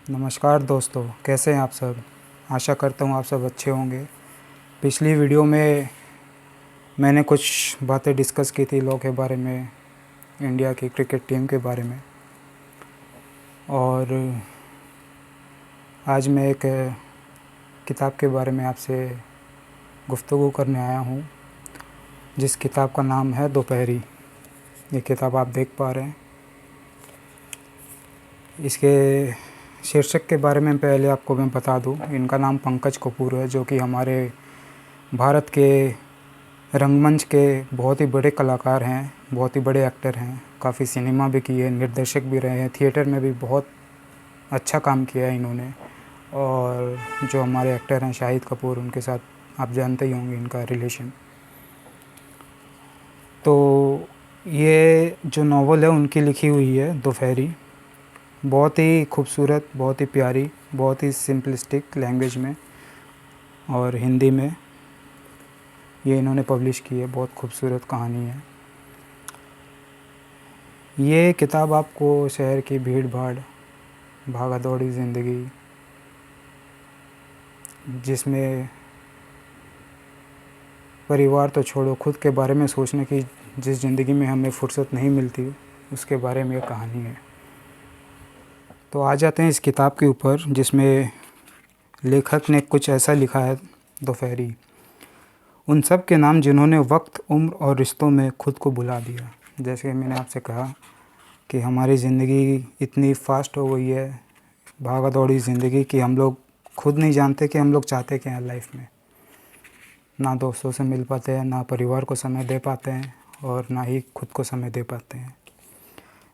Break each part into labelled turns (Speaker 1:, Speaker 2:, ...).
Speaker 1: नमस्कार दोस्तों, कैसे हैं आप सब। आशा करता हूँ आप सब अच्छे होंगे। पिछली वीडियो में मैंने कुछ बातें डिस्कस की थी लॉ के बारे में, इंडिया की क्रिकेट टीम के बारे में। और आज मैं एक किताब के बारे में आपसे गुफ्तगू करने आया हूँ, जिस किताब का नाम है दोपहरी। ये किताब आप देख पा रहे हैं। इसके शीर्षक के बारे में पहले आपको मैं बता दूं, इनका नाम पंकज कपूर है, जो कि हमारे भारत के रंगमंच के बहुत ही बड़े कलाकार हैं, बहुत ही बड़े एक्टर हैं। काफ़ी सिनेमा भी किए, निर्देशक भी रहे हैं, थिएटर में भी बहुत अच्छा काम किया है इन्होंने। और जो हमारे एक्टर हैं शाहिद कपूर, उनके साथ आप जानते ही होंगे इनका रिलेशन। तो ये जो नावल है उनकी लिखी हुई है दोपहरी। बहुत ही खूबसूरत, बहुत ही प्यारी, बहुत ही सिंपलिस्टिक लैंग्वेज में और हिंदी में ये इन्होंने पब्लिश की है। बहुत खूबसूरत कहानी है। ये किताब आपको शहर की भीड़ भाड़, भागा दौड़ी ज़िंदगी, जिसमें परिवार तो छोड़ो, खुद के बारे में सोचने की जिस ज़िंदगी में हमें फुर्सत नहीं मिलती, उसके बारे में ये कहानी है। तो आ जाते हैं इस किताब के ऊपर, जिसमें लेखक ने कुछ ऐसा लिखा है। दोपहरी उन सब के नाम जिन्होंने वक्त, उम्र और रिश्तों में खुद को भुला दिया। जैसे मैंने आपसे कहा कि हमारी ज़िंदगी इतनी फास्ट हो गई है, भागा दौड़ी ज़िंदगी, कि हम लोग खुद नहीं जानते कि हम लोग चाहते क्या हैं लाइफ में। ना दोस्तों से मिल पाते हैं, ना परिवार को समय दे पाते हैं, और ना ही खुद को समय दे पाते हैं।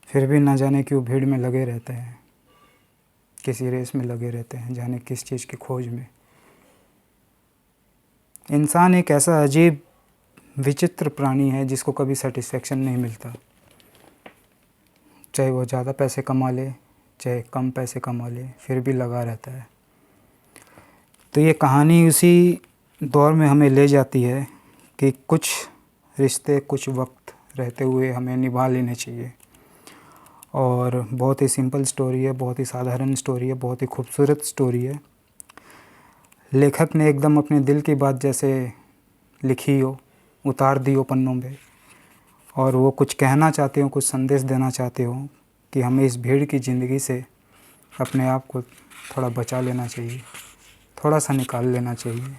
Speaker 1: फिर भी ना जाने क्यों भीड़ में लगे रहते हैं, किसी रेस में लगे रहते हैं, जाने किस चीज़ की खोज में। इंसान एक ऐसा अजीब विचित्र प्राणी है जिसको कभी सेटिस्फेक्शन नहीं मिलता। चाहे वो ज़्यादा पैसे कमा ले, चाहे कम पैसे कमा ले, फिर भी लगा रहता है। तो ये कहानी उसी दौर में हमें ले जाती है कि कुछ रिश्ते कुछ वक्त रहते हुए हमें निभा लेने चाहिए। और बहुत ही सिंपल स्टोरी है, बहुत ही साधारण स्टोरी है, बहुत ही खूबसूरत स्टोरी है। लेखक ने एकदम अपने दिल की बात जैसे लिखी हो, उतार दी हो पन्नों पे, और वो कुछ कहना चाहते हो, कुछ संदेश देना चाहते हो कि हमें इस भीड़ की ज़िंदगी से अपने आप को थोड़ा बचा लेना चाहिए, थोड़ा सा निकाल लेना चाहिए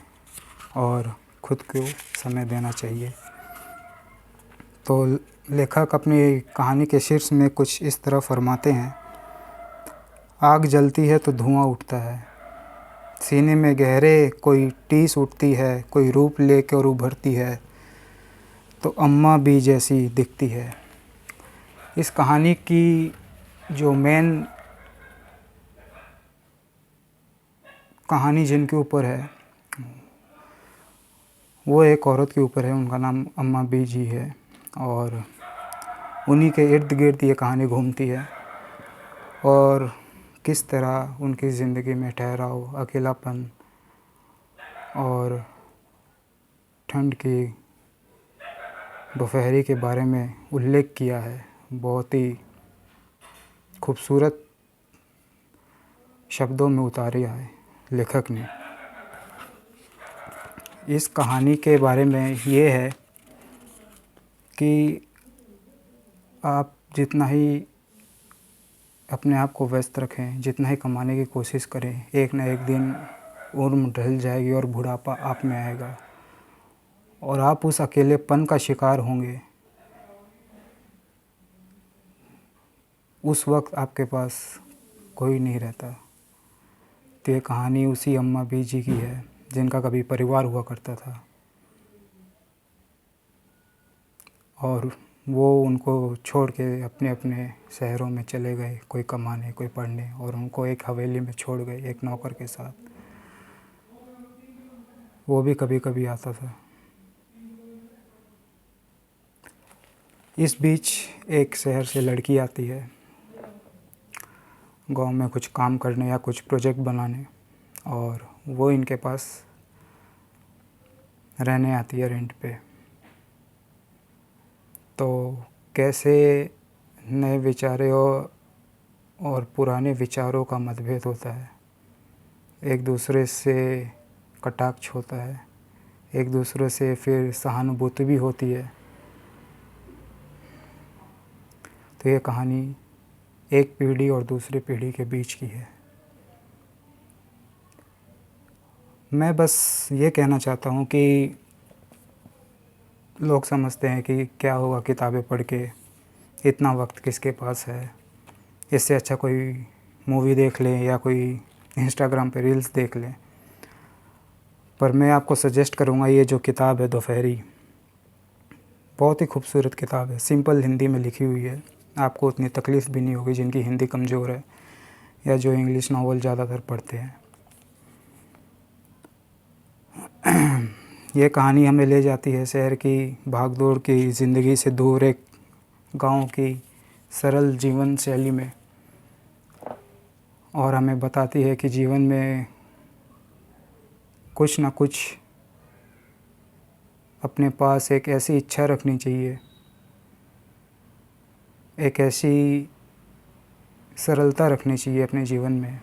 Speaker 1: और खुद को समय देना चाहिए। तो लेखक अपनी कहानी के शीर्ष में कुछ इस तरह फरमाते हैं। आग जलती है तो धुआं उठता है, सीने में गहरे कोई टीस उठती है, कोई रूप लेकर उभरती है तो अम्मा भी जैसी दिखती है। इस कहानी की जो मेन कहानी जिनके ऊपर है, वो एक औरत के ऊपर है। उनका नाम अम्मा बी जी है, और उन्हीं के इर्द गिर्द ये कहानी घूमती है। और किस तरह उनकी ज़िंदगी में ठहराव, अकेलापन और ठंड की दोपहरी के बारे में उल्लेख किया है, बहुत ही खूबसूरत शब्दों में उतारा है लेखक ने। इस कहानी के बारे में ये है कि आप जितना ही अपने आप को व्यस्त रखें, जितना ही कमाने की कोशिश करें, एक न एक दिन उम्र ढल जाएगी और बुढ़ापा आप में आएगा, और आप उस अकेलेपन का शिकार होंगे। उस वक्त आपके पास कोई नहीं रहता। तो ये कहानी उसी अम्मा बी जी की है जिनका कभी परिवार हुआ करता था, और वो उनको छोड़ के अपने अपने शहरों में चले गए, कोई कमाने, कोई पढ़ने, और उनको एक हवेली में छोड़ गए एक नौकर के साथ। वो भी कभी कभी आता था। इस बीच एक शहर से लड़की आती है गांव में कुछ काम करने या कुछ प्रोजेक्ट बनाने, और वो इनके पास रहने आती है रेंट पे। तो कैसे नए विचारों और पुराने विचारों का मतभेद होता है, एक दूसरे से कटाक्ष होता है, एक दूसरे से फिर सहानुभूति भी होती है। तो ये कहानी एक पीढ़ी और दूसरी पीढ़ी के बीच की है। मैं बस ये कहना चाहता हूँ कि लोग समझते हैं कि क्या होगा किताबें पढ़ के, इतना वक्त किसके पास है, इससे अच्छा कोई मूवी देख लें या कोई इंस्टाग्राम पे रील्स देख लें। पर मैं आपको सजेस्ट करूँगा ये जो किताब है दोपहरी, बहुत ही खूबसूरत किताब है, सिंपल हिंदी में लिखी हुई है, आपको उतनी तकलीफ़ भी नहीं होगी जिनकी हिंदी कमज़ोर है या जो इंग्लिश नावल ज़्यादातर पढ़ते हैं। ये कहानी हमें ले जाती है शहर की भागदौड़ की ज़िंदगी से दूर एक गांव की सरल जीवन शैली में, और हमें बताती है कि जीवन में कुछ ना कुछ अपने पास एक ऐसी इच्छा रखनी चाहिए, एक ऐसी सरलता रखनी चाहिए अपने जीवन में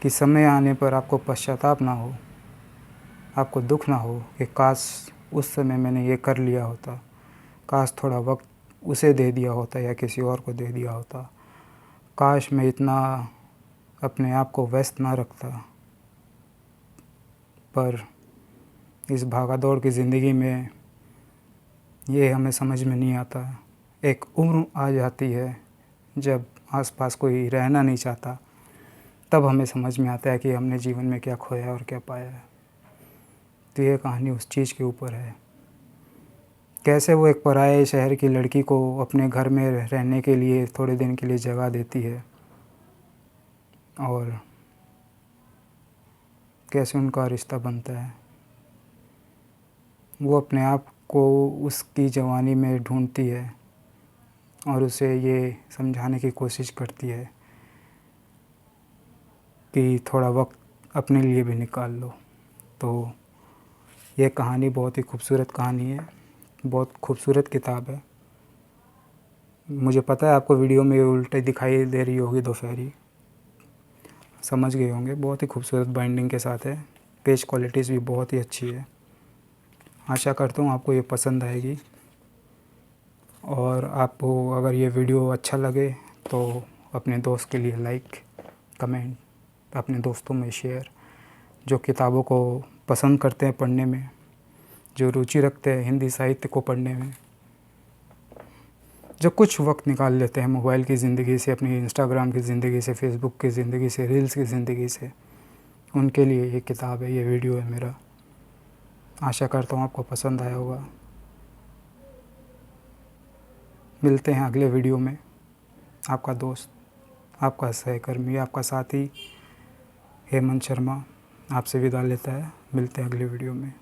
Speaker 1: कि समय आने पर आपको पश्चाताप ना हो, आपको दुख ना हो कि काश उस समय मैंने ये कर लिया होता, काश थोड़ा वक्त उसे दे दिया होता या किसी और को दे दिया होता, काश मैं इतना अपने आप को व्यस्त ना रखता। पर इस भागा-दौड़ की ज़िंदगी में ये हमें समझ में नहीं आता। एक उम्र आ जाती है जब आसपास कोई रहना नहीं चाहता, तब हमें समझ में आता है कि हमने जीवन में क्या खोया और क्या पाया है। तो ये कहानी उस चीज़ के ऊपर है, कैसे वो एक पराये शहर की लड़की को अपने घर में रहने के लिए थोड़े दिन के लिए जगह देती है और कैसे उनका रिश्ता बनता है। वो अपने आप को उसकी जवानी में ढूंढती है और उसे ये समझाने की कोशिश करती है कि थोड़ा वक्त अपने लिए भी निकाल लो। तो ये कहानी बहुत ही खूबसूरत कहानी है, बहुत खूबसूरत किताब है। मुझे पता है आपको वीडियो में उल्टे दिखाई दे रही होगी दोपहरी, समझ गए होंगे। बहुत ही खूबसूरत बाइंडिंग के साथ है, पेज क्वालिटीज़ भी बहुत ही अच्छी है। आशा करता हूँ आपको ये पसंद आएगी, और आपको अगर ये वीडियो अच्छा लगे तो अपने दोस्त के लिए लाइक, कमेंट, अपने दोस्तों में शेयर, जो किताबों को पसंद करते हैं पढ़ने में, जो रुचि रखते हैं हिंदी साहित्य को पढ़ने में, जो कुछ वक्त निकाल लेते हैं मोबाइल की ज़िंदगी से, अपनी इंस्टाग्राम की ज़िंदगी से, फेसबुक की ज़िंदगी से, रील्स की ज़िंदगी से, उनके लिए ये किताब है, ये वीडियो है मेरा। आशा करता हूँ आपको पसंद आया होगा। मिलते हैं अगले वीडियो में। आपका दोस्त, आपका सहकर्मी, आपका साथी हेमंत शर्मा आपसे विदा लेता है। मिलते हैं अगले वीडियो में।